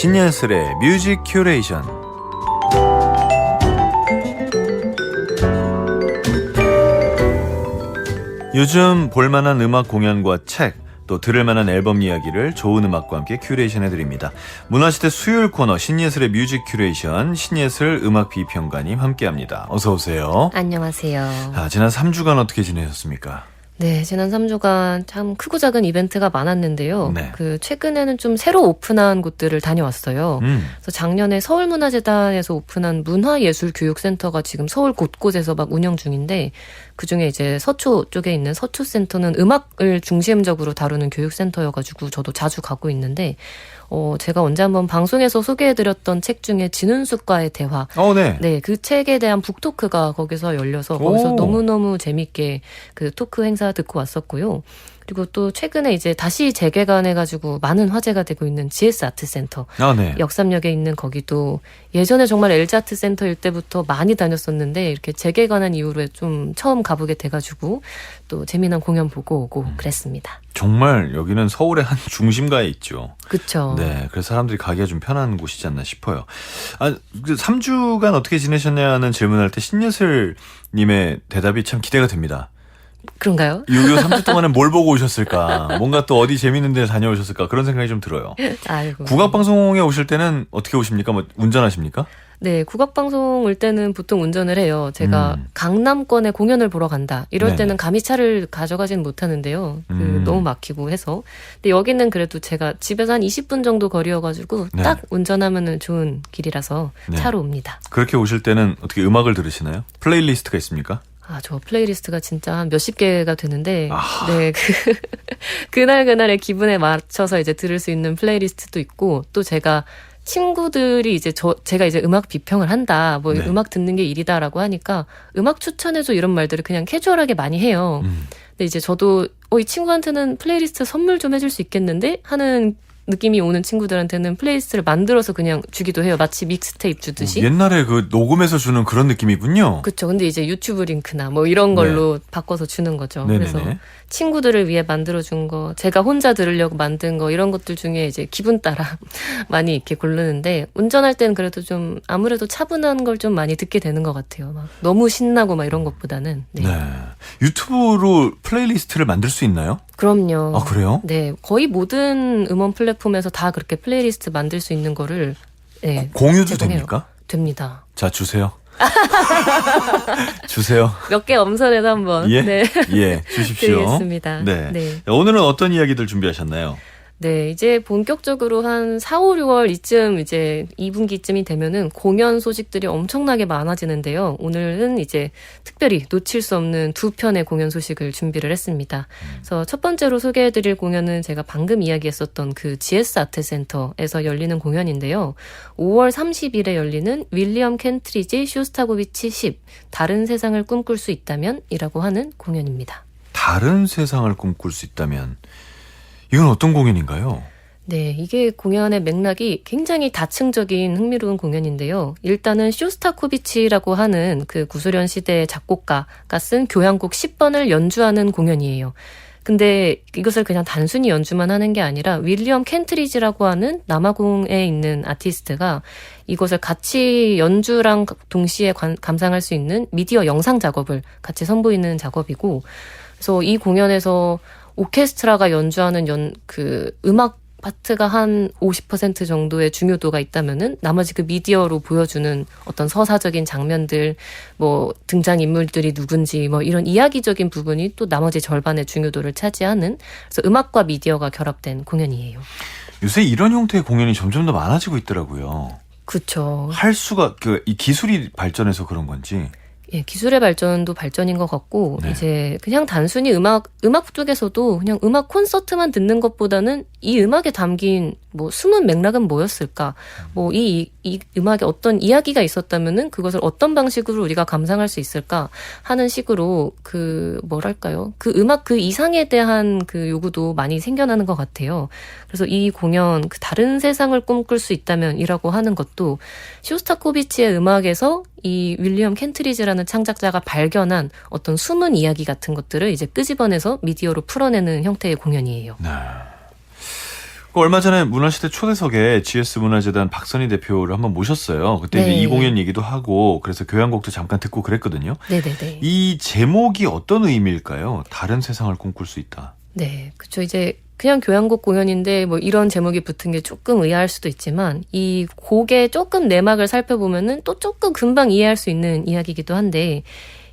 신예슬의 뮤직 큐레이션. 요즘 볼만한 음악 공연과 책, 또 들을만한 앨범 이야기를 좋은 음악과 함께 큐레이션해드립니다. 문화시대 수요일 코너 신예슬의 뮤직 큐레이션, 신예슬 음악 비평가님 함께합니다. 어서 오세요. 안녕하세요. 지난 3주간 어떻게 지내셨습니까? 네, 지난 3주간 참 크고 작은 이벤트가 많았는데요. 네. 최근에는 좀 새로 오픈한 곳들을 다녀왔어요. 그래서 작년에 서울문화재단에서 오픈한 문화예술교육센터가 지금 서울 곳곳에서 막 운영 중인데, 그중에 이제 서초 쪽에 있는 서초센터는 음악을 중심적으로 다루는 교육센터여가지고 저도 자주 가고 있는데, 제가 언제 한번 방송에서 소개해드렸던 책 중에 진은숙과의 대화. 네. 네, 그 책에 대한 북토크가 거기서 열려서 거기서 너무너무 재밌게 그 토크 행사 듣고 왔었고요. 그리고 또 최근에 이제 다시 재개관해가지고 많은 화제가 되고 있는 GS 아트센터. 네. 역삼역에 있는 거기도 예전에 정말 LG 아트센터일 때부터 많이 다녔었는데 이렇게 재개관한 이후로 좀 처음 가보게 돼가지고 또 재미난 공연 보고 오고 그랬습니다. 정말 여기는 서울의 한 중심가에 있죠. 그렇죠. 네, 그래서 사람들이 가기가 좀 편한 곳이지 않나 싶어요. 3주간 어떻게 지내셨냐는 질문할 때 신예슬님의 대답이 참 기대가 됩니다. 그런가요? 요 3주 동안에 뭘 보고 오셨을까? 뭔가 또 어디 재밌는 데 다녀오셨을까? 그런 생각이 좀 들어요. 아이고. 국악방송에 오실 때는 어떻게 오십니까? 운전하십니까? 네, 국악방송 올 때는 보통 운전을 해요. 제가 강남권에 공연을 보러 간다. 이럴 네네. 때는 감히 차를 가져가진 못하는데요. 너무 막히고 해서. 근데 여기는 그래도 제가 집에서 한 20분 정도 거리여가지고 네. 딱 운전하면은 좋은 길이라서 네. 차로 옵니다. 그렇게 오실 때는 어떻게 음악을 들으시나요? 플레이리스트가 있습니까? 저 플레이리스트가 진짜 한 몇십 개가 되는데, 네, 그날그날의 기분에 맞춰서 이제 들을 수 있는 플레이리스트도 있고, 또 제가 친구들이 이제 제가 이제 음악 비평을 한다, 네. 음악 듣는 게 일이다라고 하니까 음악 추천해줘 이런 말들을 그냥 캐주얼하게 많이 해요. 근데 이제 저도 이 친구한테는 플레이리스트 선물 좀 해줄 수 있겠는데? 하는 느낌이 오는 친구들한테는 플레이리스트를 만들어서 그냥 주기도 해요. 마치 믹스테이프 주듯이. 옛날에 그 녹음해서 주는 그런 느낌이군요. 그렇죠. 근데 이제 유튜브 링크나 이런 걸로 바꿔서 주는 거죠. 네네네. 그래서 친구들을 위해 만들어준 거, 제가 혼자 들으려고 만든 거 이런 것들 중에 이제 기분 따라 많이 이렇게 고르는데 운전할 때는 그래도 좀 아무래도 차분한 걸 좀 많이 듣게 되는 것 같아요. 막 너무 신나고 막 이런 것보다는. 네. 유튜브로 플레이리스트를 만들 수 있나요? 그럼요. 그래요? 네, 거의 모든 음원 플랫폼에서 다 그렇게 플레이리스트 만들 수 있는 거를 공유도 제공해요. 됩니까? 됩니다. 자, 주세요. 주세요. 몇 개 엄선해서 한번 주십시오. 드리겠습니다. 네. 오늘은 어떤 이야기들 준비하셨나요? 네, 이제 본격적으로 한 4, 5, 6월 이쯤 이제 2분기쯤이 되면은 공연 소식들이 엄청나게 많아지는데요. 오늘은 이제 특별히 놓칠 수 없는 두 편의 공연 소식을 준비를 했습니다. 그래서 첫 번째로 소개해드릴 공연은 제가 방금 이야기했었던 그 GS 아트센터에서 열리는 공연인데요. 5월 30일에 열리는 윌리엄 켄트리지 쇼스타코비치 10, 다른 세상을 꿈꿀 수 있다면 이라고 하는 공연입니다. 다른 세상을 꿈꿀 수 있다면 이건 어떤 공연인가요? 네, 이게 공연의 맥락이 굉장히 다층적인 흥미로운 공연인데요. 일단은 쇼스타코비치라고 하는 그 구소련 시대의 작곡가가 쓴 교향곡 10번을 연주하는 공연이에요. 근데 이것을 그냥 단순히 연주만 하는 게 아니라 윌리엄 켄트리지라고 하는 남아공에 있는 아티스트가 이것을 같이 연주랑 동시에 감상할 수 있는 미디어 영상 작업을 같이 선보이는 작업이고, 그래서 이 공연에서 오케스트라가 연주하는 음악 파트가 한 50% 정도의 중요도가 있다면은 나머지 그 미디어로 보여주는 어떤 서사적인 장면들, 등장인물들이 누군지, 이런 이야기적인 부분이 또 나머지 절반의 중요도를 차지하는, 그래서 음악과 미디어가 결합된 공연이에요. 요새 이런 형태의 공연이 점점 더 많아지고 있더라고요. 그렇죠. 할 수가, 이 기술이 발전해서 그런 건지. 예, 기술의 발전도 발전인 것 같고, 네. 이제 그냥 단순히 음악 쪽에서도 그냥 음악 콘서트만 듣는 것보다는 이 음악에 담긴 숨은 맥락은 뭐였을까? 이 음악에 어떤 이야기가 있었다면은 그것을 어떤 방식으로 우리가 감상할 수 있을까? 하는 식으로 그 음악 그 이상에 대한 그 요구도 많이 생겨나는 것 같아요. 그래서 이 공연, 그 다른 세상을 꿈꿀 수 있다면이라고 하는 것도 쇼스타코비치의 음악에서 이 윌리엄 켄트리지라는 창작자가 발견한 어떤 숨은 이야기 같은 것들을 이제 끄집어내서 미디어로 풀어내는 형태의 공연이에요. 네. 얼마 전에 문화시대 초대석에 GS 문화재단 박선희 대표를 한번 모셨어요. 그때 네. 이제 이 공연 얘기도 하고 그래서 교향곡도 잠깐 듣고 그랬거든요. 네네네. 이 제목이 어떤 의미일까요? 다른 세상을 꿈꿀 수 있다. 네, 그렇죠. 이제 그냥 교향곡 공연인데 뭐 이런 제목이 붙은 게 조금 의아할 수도 있지만 이 곡의 조금 내막을 살펴보면은 또 조금 금방 이해할 수 있는 이야기이기도 한데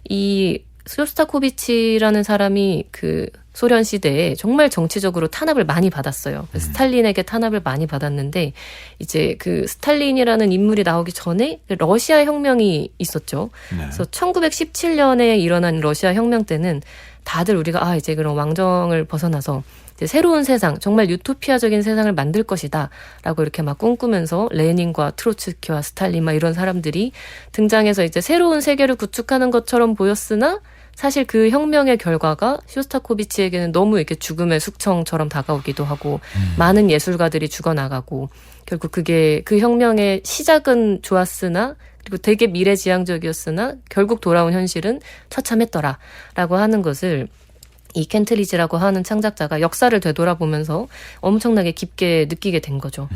이 쇼스타코비치라는 사람이 그 소련 시대에 정말 정치적으로 탄압을 많이 받았어요. 스탈린에게 탄압을 많이 받았는데 이제 그 스탈린이라는 인물이 나오기 전에 러시아 혁명이 있었죠. 네. 그래서 1917년에 일어난 러시아 혁명 때는 다들 우리가 이제 그런 왕정을 벗어나서 이제 새로운 세상, 정말 유토피아적인 세상을 만들 것이다 라고 이렇게 막 꿈꾸면서 레닌과 트로츠키와 스탈린 막 이런 사람들이 등장해서 이제 새로운 세계를 구축하는 것처럼 보였으나 사실 그 혁명의 결과가 쇼스타코비치에게는 너무 이렇게 죽음의 숙청처럼 다가오기도 하고 많은 예술가들이 죽어나가고 결국 그게 그 혁명의 시작은 좋았으나 그리고 되게 미래지향적이었으나 결국 돌아온 현실은 처참했더라라고 하는 것을 이 켄트리지라고 하는 창작자가 역사를 되돌아보면서 엄청나게 깊게 느끼게 된 거죠.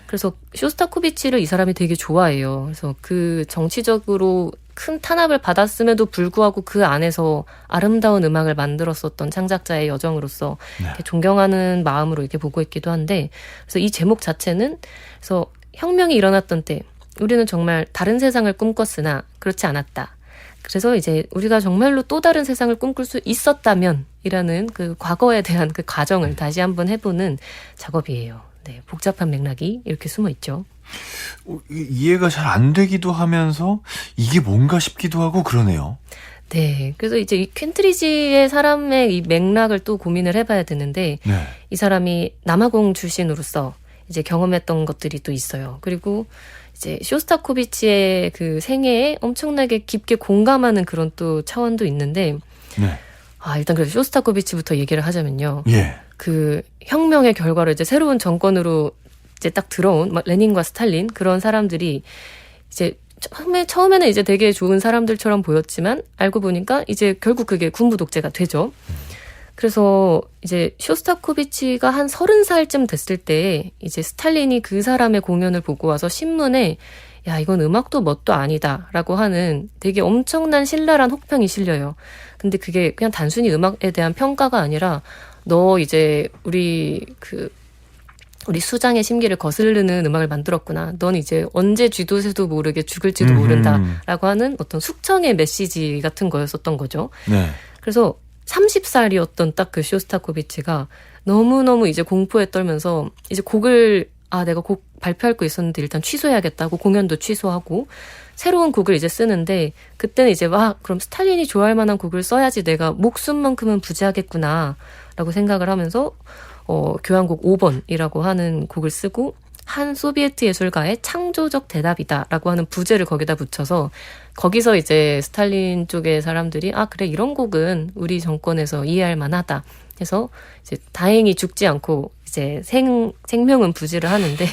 그래서 쇼스타코비치를 이 사람이 되게 좋아해요. 그래서 그 정치적으로 큰 탄압을 받았음에도 불구하고 그 안에서 아름다운 음악을 만들었었던 창작자의 여정으로서 이렇게 존경하는 마음으로 이렇게 보고 있기도 한데, 그래서 이 제목 자체는 그래서 혁명이 일어났던 때 우리는 정말 다른 세상을 꿈꿨으나 그렇지 않았다. 그래서 이제 우리가 정말로 또 다른 세상을 꿈꿀 수 있었다면 이라는 그 과거에 대한 그 과정을 다시 한번 해보는 작업이에요. 네, 복잡한 맥락이 이렇게 숨어 있죠. 이해가 잘 안 되기도 하면서 이게 뭔가 싶기도 하고 그러네요. 네, 그래서 이제 이 켄트리지의 사람의 이 맥락을 또 고민을 해봐야 되는데 네. 이 사람이 남아공 출신으로서 이제 경험했던 것들이 또 있어요. 그리고 이제 쇼스타코비치의 그 생애에 엄청나게 깊게 공감하는 그런 또 차원도 있는데, 네. 일단 그래서 쇼스타코비치부터 얘기를 하자면요. 예. 그 혁명의 결과로 이제 새로운 정권으로 이제 딱 들어온 막 레닌과 스탈린 그런 사람들이 이제 처음에는 이제 되게 좋은 사람들처럼 보였지만 알고 보니까 이제 결국 그게 군부 독재가 되죠. 그래서 이제 쇼스타코비치가 한 30살쯤 됐을 때 이제 스탈린이 그 사람의 공연을 보고 와서 신문에 야, 이건 음악도 뭣도 아니다라고 하는 되게 엄청난 신랄한 혹평이 실려요. 근데 그게 그냥 단순히 음악에 대한 평가가 아니라 너 이제 우리 수장의 심기를 거스르는 음악을 만들었구나. 넌 이제 언제 쥐도새도 모르게 죽을지도 모른다라고 하는 어떤 숙청의 메시지 같은 거였었던 거죠. 네. 그래서 30살이었던 딱 그 쇼스타코비치가 너무너무 이제 공포에 떨면서 이제 곡을 내가 곡 발표할 거 있었는데 일단 취소해야겠다고 공연도 취소하고 새로운 곡을 이제 쓰는데 그때는 이제 그럼 스탈린이 좋아할 만한 곡을 써야지 내가 목숨만큼은 부지하겠구나 라고 생각을 하면서 교향곡 5번이라고 하는 곡을 쓰고 한 소비에트 예술가의 창조적 대답이다라고 하는 부제를 거기다 붙여서 거기서 이제 스탈린 쪽의 사람들이 그래 이런 곡은 우리 정권에서 이해할 만하다 해서 이제 다행히 죽지 않고 이제 생명은 부지를 하는데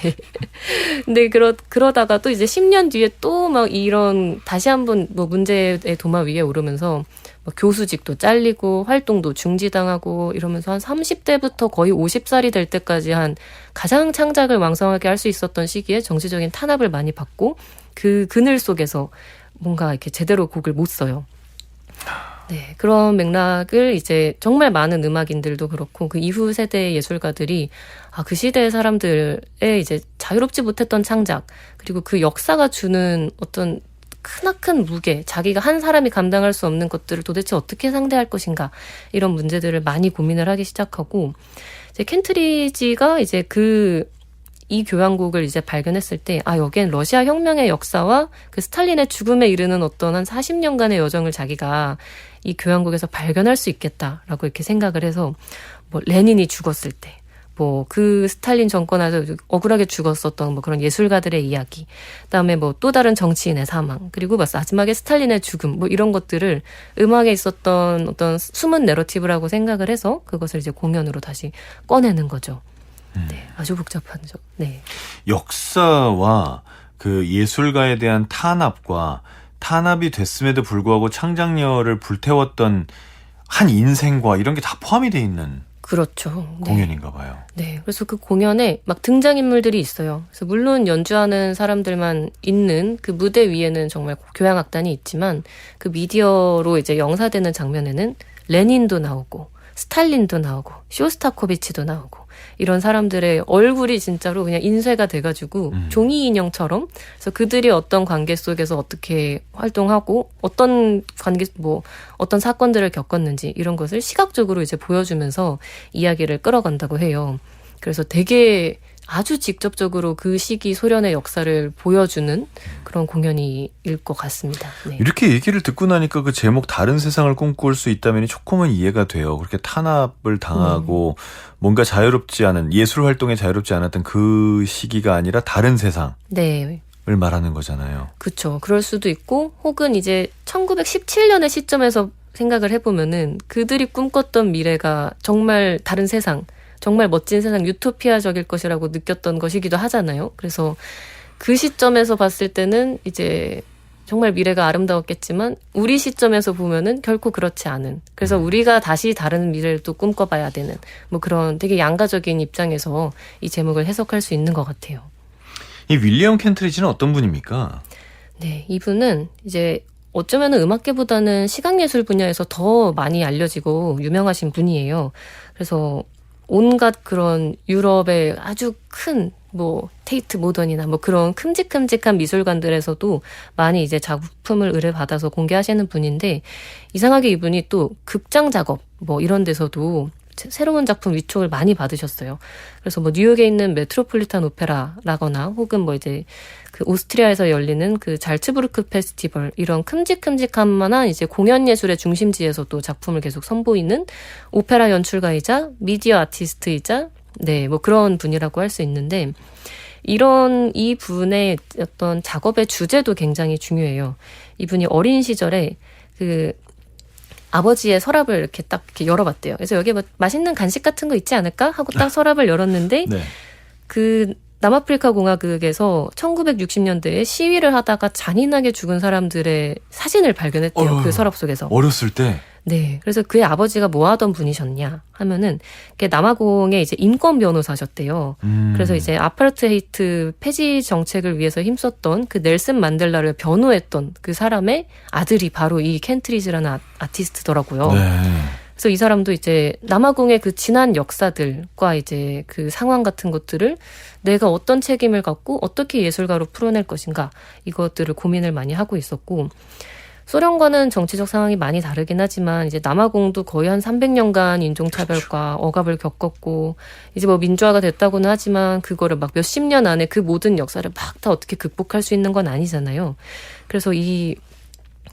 근데 그러다가 또 이제 10년 뒤에 또 막 이런 다시 한번 뭐 문제의 도마 위에 오르면서 교수직도 잘리고 활동도 중지당하고 이러면서 한 30대부터 거의 50살이 될 때까지 한 가장 창작을 왕성하게 할 수 있었던 시기에 정치적인 탄압을 많이 받고 그 그늘 속에서 뭔가 이렇게 제대로 곡을 못 써요. 네, 그런 맥락을 이제 정말 많은 음악인들도 그렇고 그 이후 세대의 예술가들이 그 시대의 사람들의 이제 자유롭지 못했던 창작 그리고 그 역사가 주는 어떤 크나큰 무게, 자기가 한 사람이 감당할 수 없는 것들을 도대체 어떻게 상대할 것인가 이런 문제들을 많이 고민을 하기 시작하고 이제 켄트리지가 이제 이 교향곡을 이제 발견했을 때 여기엔 러시아 혁명의 역사와 그 스탈린의 죽음에 이르는 어떤 한 40년간의 여정을 자기가 이 교향곡에서 발견할 수 있겠다라고 이렇게 생각을 해서 뭐 레닌이 죽었을 때 그 스탈린 정권에서 억울하게 죽었었던 그런 예술가들의 이야기, 그다음에 또 다른 정치인의 사망, 그리고 마지막에 스탈린의 죽음, 이런 것들을 음악에 있었던 어떤 숨은 내러티브라고 생각을 해서 그것을 이제 공연으로 다시 꺼내는 거죠. 네, 아주 복잡하죠. 네. 역사와 그 예술가에 대한 탄압이 됐음에도 불구하고 창작력을 불태웠던 한 인생과 이런 게 다 포함이 돼 있는 그렇죠. 네. 공연인가 봐요. 네. 그래서 그 공연에 막 등장인물들이 있어요. 그래서 물론 연주하는 사람들만 있는 그 무대 위에는 정말 교향악단이 있지만 그 미디어로 이제 영사되는 장면에는 레닌도 나오고 스탈린도 나오고 쇼스타코비치도 나오고 이런 사람들의 얼굴이 진짜로 그냥 인쇄가 돼가지고 종이 인형처럼 그래서 그들이 어떤 관계 속에서 어떻게 활동하고 어떤 관계 어떤 사건들을 겪었는지 이런 것을 시각적으로 이제 보여주면서 이야기를 끌어간다고 해요. 그래서 되게 아주 직접적으로 그 시기 소련의 역사를 보여주는 그런 공연일 것 같습니다. 네. 이렇게 얘기를 듣고 나니까 그 제목 다른 세상을 꿈꿀 수 있다면이 조금은 이해가 돼요. 그렇게 탄압을 당하고 뭔가 자유롭지 않은 예술 활동에 자유롭지 않았던 그 시기가 아니라 다른 세상을 네. 말하는 거잖아요. 그렇죠. 그럴 수도 있고 혹은 이제 1917년의 시점에서 생각을 해보면은 그들이 꿈꿨던 미래가 정말 다른 세상 정말 멋진 세상 유토피아적일 것이라고 느꼈던 것이기도 하잖아요. 그래서 그 시점에서 봤을 때는 이제 정말 미래가 아름다웠겠지만 우리 시점에서 보면은 결코 그렇지 않은. 그래서 우리가 다시 다른 미래를 또 꿈꿔봐야 되는 뭐 그런 되게 양가적인 입장에서 이 제목을 해석할 수 있는 것 같아요. 이 윌리엄 켄트리지는 어떤 분입니까? 네, 이분은 이제 어쩌면은 음악계보다는 시각예술 분야에서 더 많이 알려지고 유명하신 분이에요. 그래서 온갖 그런 유럽의 아주 큰 뭐 테이트 모던이나 뭐 그런 큼직큼직한 미술관들에서도 많이 이제 작품을 의뢰받아서 공개하시는 분인데 이상하게 이분이 또 극장 작업 뭐 이런 데서도 새로운 작품 위촉을 많이 받으셨어요. 그래서 뭐 뉴욕에 있는 메트로폴리탄 오페라라거나 혹은 뭐 이제 그 오스트리아에서 열리는 그 잘츠부르크 페스티벌 이런 큼직큼직한 이제 공연 예술의 중심지에서도 작품을 계속 선보이는 오페라 연출가이자 미디어 아티스트이자 네, 뭐 그런 분이라고 할 수 있는데 이런 이 분의 어떤 작업의 주제도 굉장히 중요해요. 이분이 어린 시절에 그 아버지의 서랍을 이렇게 딱 이렇게 열어봤대요. 그래서 여기에 뭐 맛있는 간식 같은 거 있지 않을까 하고 딱 서랍을 열었는데 네. 그 남아프리카 공화국에서 1960년대에 시위를 하다가 잔인하게 죽은 사람들의 사진을 발견했대요. 그 서랍 속에서. 어렸을 때? 네. 그래서 그의 아버지가 뭐 하던 분이셨냐 하면은 남아공의 이제 인권 변호사셨대요. 그래서 이제 아파르트헤이트 폐지 정책을 위해서 힘썼던 그 넬슨 만델라를 변호했던 그 사람의 아들이 바로 이 켄트리지라는 아티스트더라고요. 네. 그래서 이 사람도 이제 남아공의 그 지난 역사들과 이제 그 상황 같은 것들을 내가 어떤 책임을 갖고 어떻게 예술가로 풀어낼 것인가 이것들을 고민을 많이 하고 있었고 소련과는 정치적 상황이 많이 다르긴 하지만 이제 남아공도 거의 한 300년간 인종차별과 억압을 겪었고 이제 뭐 민주화가 됐다고는 하지만 그거를 막 몇십 년 안에 그 모든 역사를 막 다 어떻게 극복할 수 있는 건 아니잖아요. 그래서 이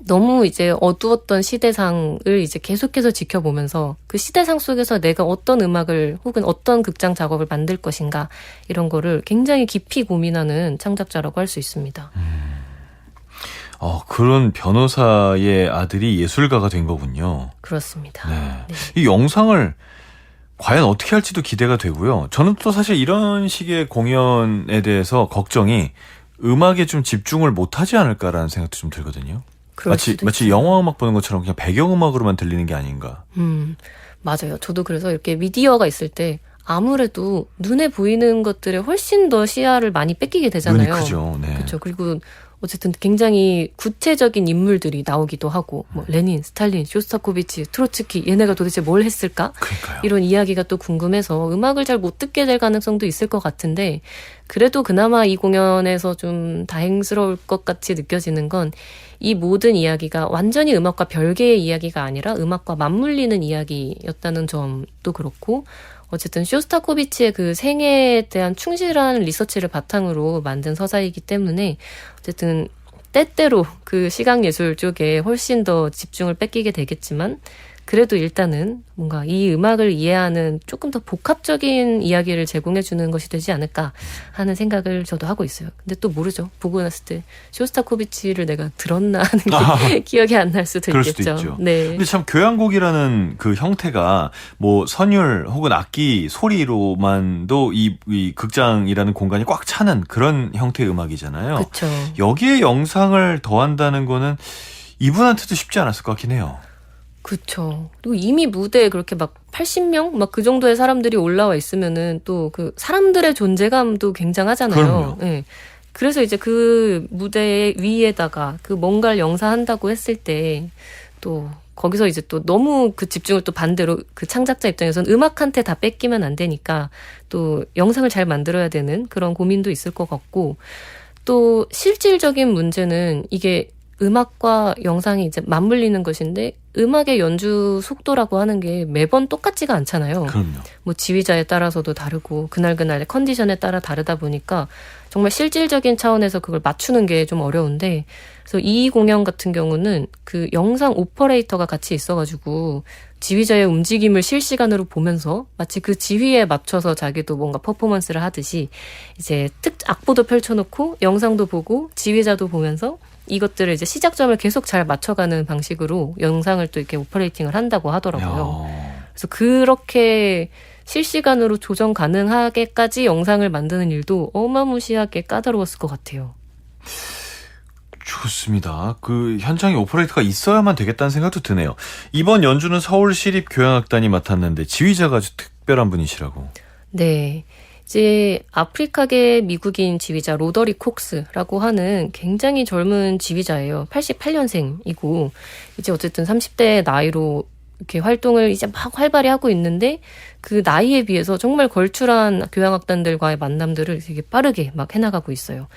너무 이제 어두웠던 시대상을 이제 계속해서 지켜보면서 그 시대상 속에서 내가 어떤 음악을 혹은 어떤 극장 작업을 만들 것인가 이런 거를 굉장히 깊이 고민하는 창작자라고 할 수 있습니다. 그런 변호사의 아들이 예술가가 된 거군요. 그렇습니다. 네. 네. 이 영상을 과연 어떻게 할지도 기대가 되고요. 저는 또 사실 이런 식의 공연에 대해서 걱정이 음악에 좀 집중을 못하지 않을까라는 생각도 좀 들거든요. 마치 영화 음악 보는 것처럼 그냥 배경음악으로만 들리는 게 아닌가. 맞아요. 저도 그래서 이렇게 미디어가 있을 때 아무래도 눈에 보이는 것들에 훨씬 더 시야를 많이 뺏기게 되잖아요. 눈이 크죠. 네. 그렇죠. 그리고 어쨌든 굉장히 구체적인 인물들이 나오기도 하고 뭐 레닌, 스탈린, 쇼스타코비치, 트로츠키 얘네가 도대체 뭘 했을까? 그러니까요. 이런 이야기가 또 궁금해서 음악을 잘 못 듣게 될 가능성도 있을 것 같은데 그래도 그나마 이 공연에서 좀 다행스러울 것 같이 느껴지는 건 이 모든 이야기가 완전히 음악과 별개의 이야기가 아니라 음악과 맞물리는 이야기였다는 점도 그렇고 어쨌든 쇼스타코비치의 그 생애에 대한 충실한 리서치를 바탕으로 만든 서사이기 때문에 어쨌든 때때로 그 시각예술 쪽에 훨씬 더 집중을 뺏기게 되겠지만 그래도 일단은 뭔가 이 음악을 이해하는 조금 더 복합적인 이야기를 제공해주는 것이 되지 않을까 하는 생각을 저도 하고 있어요. 근데 또 모르죠. 보고 났을 때 쇼스타코비치를 내가 들었나 하는 게 기억이 안 날 수도 그럴 있겠죠. 수도 있죠. 네. 근데 참 교향곡이라는 그 형태가 뭐 선율 혹은 악기 소리로만도 이 극장이라는 공간이 꽉 차는 그런 형태의 음악이잖아요. 그렇죠. 여기에 영상을 더한다는 거는 이분한테도 쉽지 않았을 것 같긴 해요. 그렇죠. 또 이미 무대에 그렇게 막 80명 막 그 정도의 사람들이 올라와 있으면은 또 그 사람들의 존재감도 굉장하잖아요. 그럼요. 네. 그래서 이제 그 무대 위에다가 그 뭔가를 영사한다고 했을 때 또 거기서 이제 또 너무 그 집중을 또 반대로 그 창작자 입장에서는 음악한테 다 뺏기면 안 되니까 또 영상을 잘 만들어야 되는 그런 고민도 있을 것 같고, 또 실질적인 문제는 이게 음악과 영상이 이제 맞물리는 것인데 음악의 연주 속도라고 하는 게 매번 똑같지가 않잖아요. 그럼요. 뭐 지휘자에 따라서도 다르고 그날그날의 컨디션에 따라 다르다 보니까 정말 실질적인 차원에서 그걸 맞추는 게 좀 어려운데, 그래서 이 공연 같은 경우는 그 영상 오퍼레이터가 같이 있어가지고 지휘자의 움직임을 실시간으로 보면서 마치 그 지휘에 맞춰서 자기도 뭔가 퍼포먼스를 하듯이 이제 악보도 펼쳐놓고 영상도 보고 지휘자도 보면서 이것들을 이제 시작점을 계속 잘 맞춰가는 방식으로 영상을 또 이렇게 오퍼레이팅을 한다고 하더라고요. 야. 그래서 그렇게 실시간으로 조정 가능하게까지 영상을 만드는 일도 어마무시하게 까다로웠을 것 같아요. 좋습니다. 그 현장에 오퍼레이터가 있어야만 되겠다는 생각도 드네요. 이번 연주는 서울시립교향악단이 맡았는데 지휘자가 아주 특별한 분이시라고. 네. 이제 아프리카계 미국인 지휘자 로더리 콕스라고 하는 굉장히 젊은 지휘자예요. 88년생이고 이제 어쨌든 30대 나이로 이렇게 활동을 이제 막 활발히 하고 있는데 그 나이에 비해서 정말 걸출한 교향악단들과의 만남들을 되게 빠르게 막 해나가고 있어요.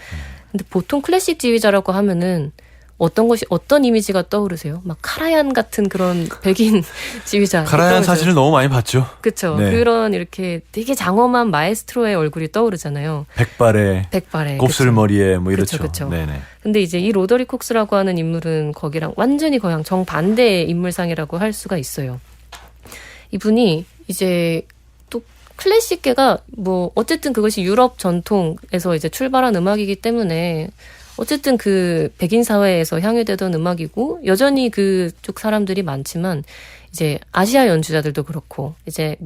근데 보통 클래식 지휘자라고 하면은 어떤 이미지가 떠오르세요? 막 카라얀 같은 그런 백인 지휘자. 카라얀 사진을 너무 많이 봤죠. 그렇죠. 네. 그런 이렇게 되게 장엄한 마에스트로의 얼굴이 떠오르잖아요. 백발에 곱슬머리에 뭐 이렇죠. 그쵸. 네네. 근데 이제 이 로더리 콕스라고 하는 인물은 거기랑 완전히 거의 정반대의 인물상이라고 할 수가 있어요. 이분이 이제 또 클래식계가 뭐 어쨌든 그것이 유럽 전통에서 이제 출발한 음악이기 때문에 어쨌든 그 백인 사회에서 향유되던 음악이고 여전히 그쪽 사람들이 많지만 이제 아시아 연주자들도 그렇고 이제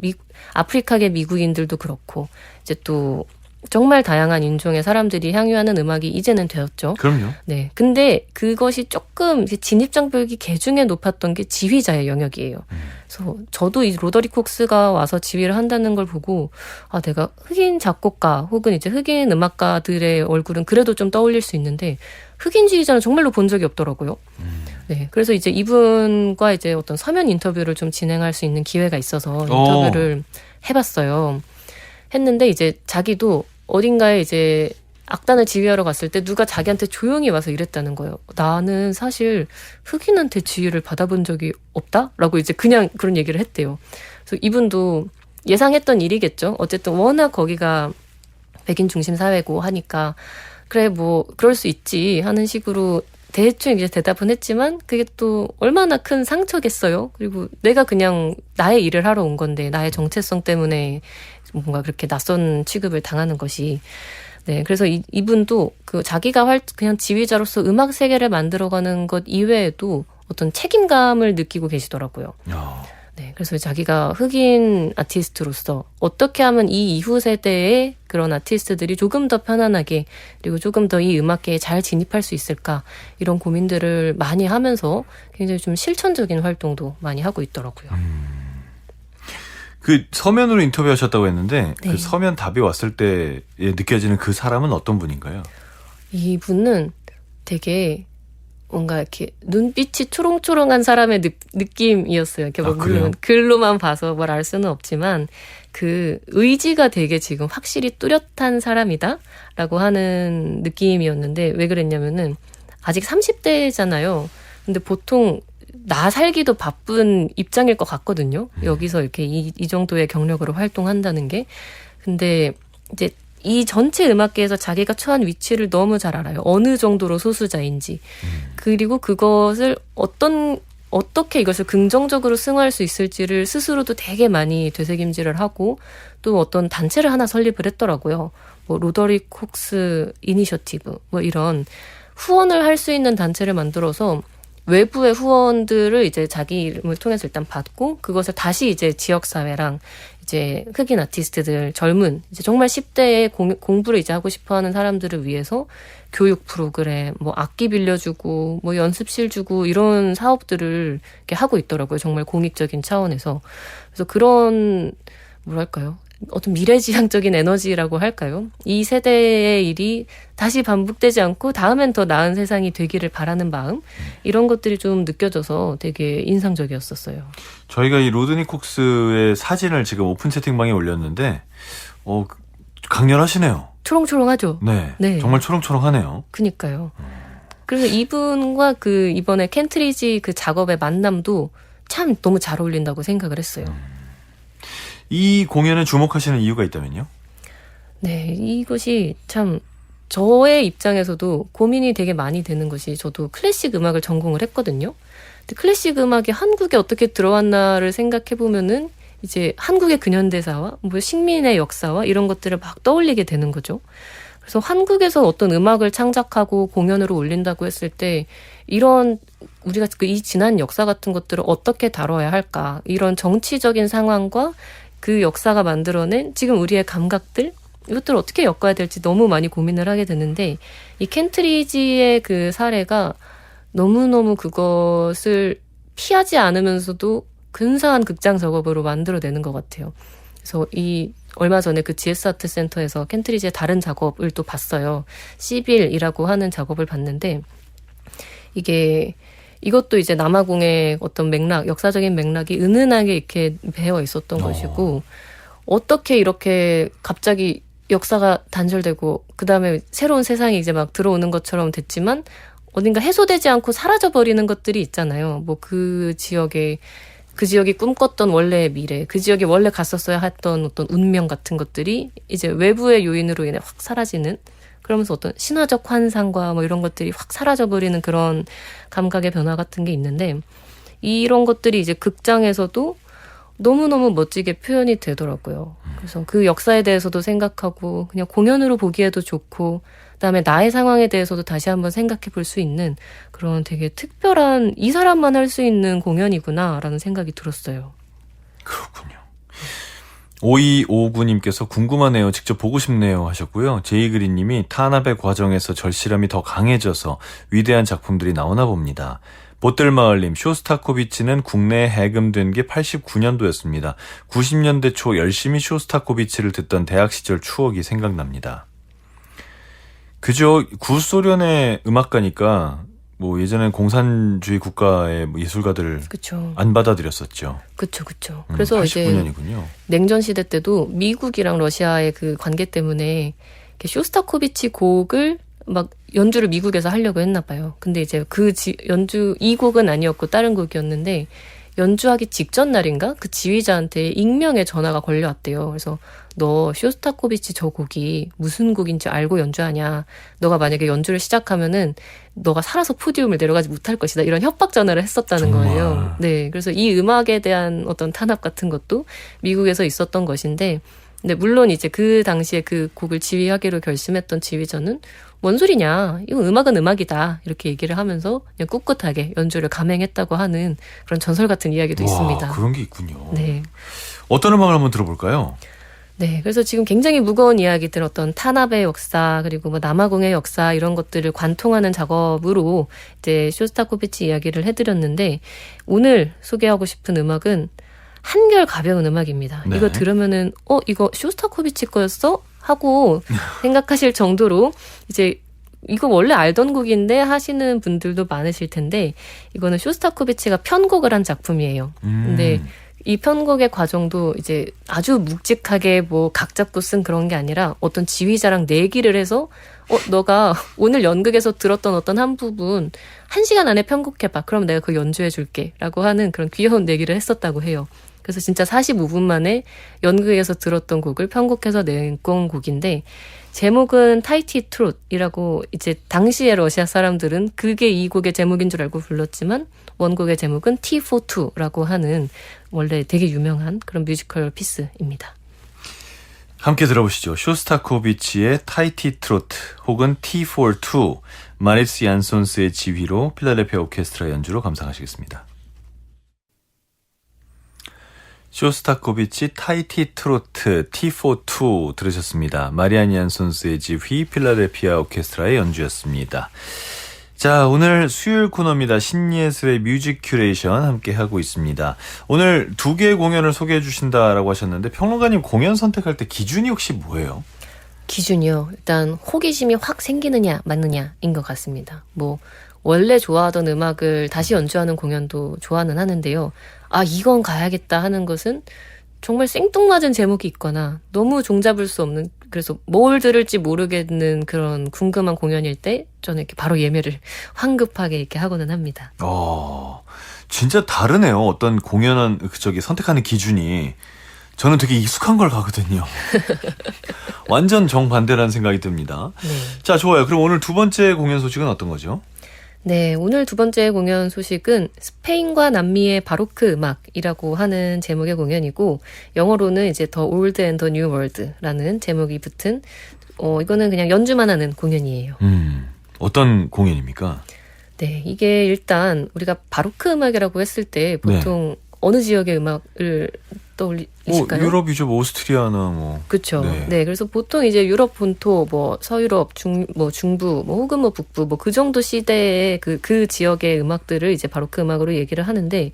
아프리카계 미국인들도 그렇고 이제 또 정말 다양한 인종의 사람들이 향유하는 음악이 이제는 되었죠. 그럼요. 네. 근데 그것이 조금 진입장벽이 개중에 높았던 게 지휘자의 영역이에요. 그래서 저도 이 로더리 콕스가 와서 지휘를 한다는 걸 보고 아, 내가 흑인 작곡가 혹은 이제 흑인 음악가들의 얼굴은 그래도 좀 떠올릴 수 있는데 흑인 지휘자는 정말로 본 적이 없더라고요. 네. 그래서 이제 이분과 이제 어떤 서면 인터뷰를 좀 진행할 수 있는 기회가 있어서 인터뷰를 해봤어요. 했는데 이제 자기도 어딘가에 이제 악단을 지휘하러 갔을 때 누가 자기한테 조용히 와서 이랬다는 거예요. 나는 사실 흑인한테 지휘를 받아본 적이 없다라고 이제 그냥 그런 얘기를 했대요. 그래서 이분도 예상했던 일이겠죠. 어쨌든 워낙 거기가 백인 중심 사회고 하니까 그래 뭐 그럴 수 있지 하는 식으로 대충 이제 대답은 했지만 그게 또 얼마나 큰 상처겠어요. 그리고 내가 그냥 나의 일을 하러 온 건데 나의 정체성 때문에 뭔가 그렇게 낯선 취급을 당하는 것이. 네, 그래서 이분도 그 자기가 그냥 지휘자로서 음악 세계를 만들어가는 것 이외에도 어떤 책임감을 느끼고 계시더라고요. 네, 그래서 자기가 흑인 아티스트로서 어떻게 하면 이 이후 세대의 그런 아티스트들이 조금 더 편안하게 그리고 조금 더 이 음악계에 잘 진입할 수 있을까 이런 고민들을 많이 하면서 굉장히 좀 실천적인 활동도 많이 하고 있더라고요. 그 서면으로 인터뷰하셨다고 했는데 네. 그 서면 답이 왔을 때 느껴지는 그 사람은 어떤 분인가요? 이분은 되게 뭔가 이렇게 눈빛이 초롱초롱한 사람의 느낌이었어요. 이렇게 뭐 물론 글로만 봐서 뭘 알 수는 없지만 그 의지가 되게 지금 확실히 뚜렷한 사람이다라고 하는 느낌이었는데 왜 그랬냐면은 아직 30대잖아요. 근데 보통 나 살기도 바쁜 입장일 것 같거든요. 여기서 이렇게 이 정도의 경력으로 활동한다는 게. 근데 이제 이 전체 음악계에서 자기가 처한 위치를 너무 잘 알아요. 어느 정도로 소수자인지. 그리고 그것을 어떻게 이것을 긍정적으로 승화할 수 있을지를 스스로도 되게 많이 되새김질을 하고 또 어떤 단체를 하나 설립을 했더라고요. 뭐 로더리 콕스 이니셔티브 뭐 이런 후원을 할 수 있는 단체를 만들어서 외부의 후원들을 이제 자기 이름을 통해서 일단 받고 그것을 다시 이제 지역사회랑 이제 흑인 아티스트들, 젊은 이제 정말 10대에 공부를 이제 하고 싶어하는 사람들을 위해서 교육 프로그램, 뭐 악기 빌려주고, 뭐 연습실 주고 이런 사업들을 이렇게 하고 있더라고요. 정말 공익적인 차원에서. 그래서 그런 뭐랄까요? 어떤 미래지향적인 에너지라고 할까요? 이 세대의 일이 다시 반복되지 않고 다음엔 더 나은 세상이 되기를 바라는 마음, 이런 것들이 좀 느껴져서 되게 인상적이었었어요. 저희가 이 로드니 콕스의 사진을 지금 오픈 채팅방에 올렸는데 강렬하시네요. 초롱초롱하죠? 네, 네. 정말 초롱초롱하네요. 그니까요. 그래서 이분과 그 이번에 켄트리지 그 작업의 만남도 참 너무 잘 어울린다고 생각을 했어요. 이 공연에 주목하시는 이유가 있다면요? 네, 이것이 참 저의 입장에서도 고민이 되게 많이 되는 것이, 저도 클래식 음악을 전공을 했거든요. 근데 클래식 음악이 한국에 어떻게 들어왔나를 생각해 보면은 이제 한국의 근현대사와 뭐 식민의 역사와 이런 것들을 막 떠올리게 되는 거죠. 그래서 한국에서 어떤 음악을 창작하고 공연으로 올린다고 했을 때 이런 우리가 이 지난 역사 같은 것들을 어떻게 다뤄야 할까, 이런 정치적인 상황과 그 역사가 만들어낸 지금 우리의 감각들, 이것들을 어떻게 엮어야 될지 너무 많이 고민을 하게 되는데, 이 켄트리지의 그 사례가 너무너무 그것을 피하지 않으면서도 근사한 극장 작업으로 만들어내는 것 같아요. 그래서 얼마 전에 그 GS 아트 센터에서 켄트리지의 다른 작업을 또 봤어요. 시빌이라고 하는 작업을 봤는데, 이것도 이제 남아공의 어떤 맥락, 역사적인 맥락이 은은하게 이렇게 배어 있었던 것이고, 어떻게 이렇게 갑자기 역사가 단절되고, 그 다음에 새로운 세상이 이제 막 들어오는 것처럼 됐지만, 어딘가 해소되지 않고 사라져버리는 것들이 있잖아요. 뭐 그 지역이 꿈꿨던 원래의 미래, 그 지역에 원래 갔었어야 했던 어떤 운명 같은 것들이 이제 외부의 요인으로 인해 확 사라지는, 그러면서 어떤 신화적 환상과 뭐 이런 것들이 확 사라져버리는 그런 감각의 변화 같은 게 있는데, 이런 것들이 이제 극장에서도 너무너무 멋지게 표현이 되더라고요. 그래서 그 역사에 대해서도 생각하고, 그냥 공연으로 보기에도 좋고, 그다음에 나의 상황에 대해서도 다시 한번 생각해 볼 수 있는 그런 되게 특별한, 이 사람만 할 수 있는 공연이구나라는 생각이 들었어요. 그렇군요. 5259님께서 궁금하네요. 직접 보고 싶네요 하셨고요. 제이그리님이 탄압의 과정에서 절실함이 더 강해져서 위대한 작품들이 나오나 봅니다. 보뜰마을님, 쇼스타코비치는 국내에 해금된 게 89년도였습니다. 90년대 초 열심히 쇼스타코비치를 듣던 대학 시절 추억이 생각납니다. 그죠. 구소련의 음악가니까 뭐 예전엔 공산주의 국가의 예술가들을 그쵸. 안 받아들였었죠. 그쵸. 그래서 89년이군요. 이제 냉전 시대 때도 미국이랑 러시아의 그 관계 때문에 쇼스타코비치 곡을 막 연주를 미국에서 하려고 했나 봐요. 근데 이제 연주 이 곡은 아니었고 다른 곡이었는데, 연주하기 직전 날인가 그 지휘자한테 익명의 전화가 걸려왔대요. 그래서 너 쇼스타코비치 저 곡이 무슨 곡인지 알고 연주하냐, 너가 만약에 연주를 시작하면은 너가 살아서 포디움을 내려가지 못할 것이다, 이런 협박 전화를 했었다는 정말. 거예요. 네, 그래서 이 음악에 대한 어떤 탄압 같은 것도 미국에서 있었던 것인데, 근데 물론 이제 그 당시에 그 곡을 지휘하기로 결심했던 지휘자는 뭔 소리냐, 이건 음악은 음악이다, 이렇게 얘기를 하면서 그냥 꿋꿋하게 연주를 감행했다고 하는 그런 전설 같은 이야기도 있습니다. 그런 게 있군요. 네. 어떤 음악을 한번 들어볼까요? 네, 그래서 지금 굉장히 무거운 이야기들, 어떤 탄압의 역사, 그리고 뭐 남아공의 역사, 이런 것들을 관통하는 작업으로 이제 쇼스타코비치 이야기를 해드렸는데, 오늘 소개하고 싶은 음악은 한결 가벼운 음악입니다. 네. 이거 들으면은 이거 쇼스타코비치 거였어? 하고 생각하실 정도로, 이제 이거 원래 알던 곡인데 하시는 분들도 많으실 텐데, 이거는 쇼스타코비치가 편곡을 한 작품이에요. 근데 이 편곡의 과정도 이제 아주 묵직하게 뭐 각 잡고 쓴 그런 게 아니라, 어떤 지휘자랑 내기를 해서 너가 오늘 연극에서 들었던 어떤 한 부분 1시간 안에 편곡해봐, 그럼 내가 그거 연주해줄게 라고 하는 그런 귀여운 내기를 했었다고 해요. 그래서 진짜 45분 만에 연극에서 들었던 곡을 편곡해서 낸 곡인데, 제목은 타이티 트롯이라고, 이제 당시의 러시아 사람들은 그게 이 곡의 제목인 줄 알고 불렀지만, 원곡의 제목은 T42라고 하는 원래 되게 유명한 그런 뮤지컬 피스입니다. 함께 들어보시죠. 쇼스타코비치의 타이티 트로트 혹은 T42, 마리스 얀손스의 지휘로 필라델피아 오케스트라 연주로 감상하시겠습니다. 쇼스타코비치 타이티 트로트 T42 들으셨습니다. 마리안 얀손스의 지휘 필라델피아 오케스트라의 연주였습니다. 자, 오늘 수요일 코너입니다. 신예슬의 뮤직 큐레이션 함께 하고 있습니다. 오늘 두 개의 공연을 소개해 주신다라고 하셨는데 평론가님 공연 선택할 때 기준이 혹시 뭐예요? 기준이요. 일단 호기심이 확 생기느냐 맞느냐인 것 같습니다. 뭐 원래 좋아하던 음악을 다시 연주하는 공연도 좋아는 하는데요. 아, 이건 가야겠다 하는 것은 정말 생뚱맞은 제목이 있거나 너무 종잡을 수 없는, 그래서 뭘 들을지 모르겠는 그런 궁금한 공연일 때 저는 이렇게 바로 예매를 황급하게 이렇게 하고는 합니다. 진짜 다르네요. 어떤 공연은 선택하는 기준이. 저는 되게 익숙한 걸 가거든요. 완전 정반대라는 생각이 듭니다. 네. 자, 좋아요. 그럼 오늘 두 번째 공연 소식은 어떤 거죠? 네, 오늘 두 번째 공연 소식은 스페인과 남미의 바로크 음악이라고 하는 제목의 공연이고, 영어로는 이제 The Old and the New World라는 제목이 붙은, 이거는 그냥 연주만 하는 공연이에요. 어떤 공연입니까? 네, 이게 일단 우리가 바로크 음악이라고 했을 때 보통 어느 지역의 음악을 떠올리실까요? 유럽이죠. 뭐 오스트리아나 뭐. 그렇죠. 네, 그래서 보통 이제 유럽 본토, 뭐 서유럽, 중부, 뭐 혹은 뭐 북부, 뭐 그 정도 시대의 그 지역의 음악들을 이제 바로크 음악으로 얘기를 하는데,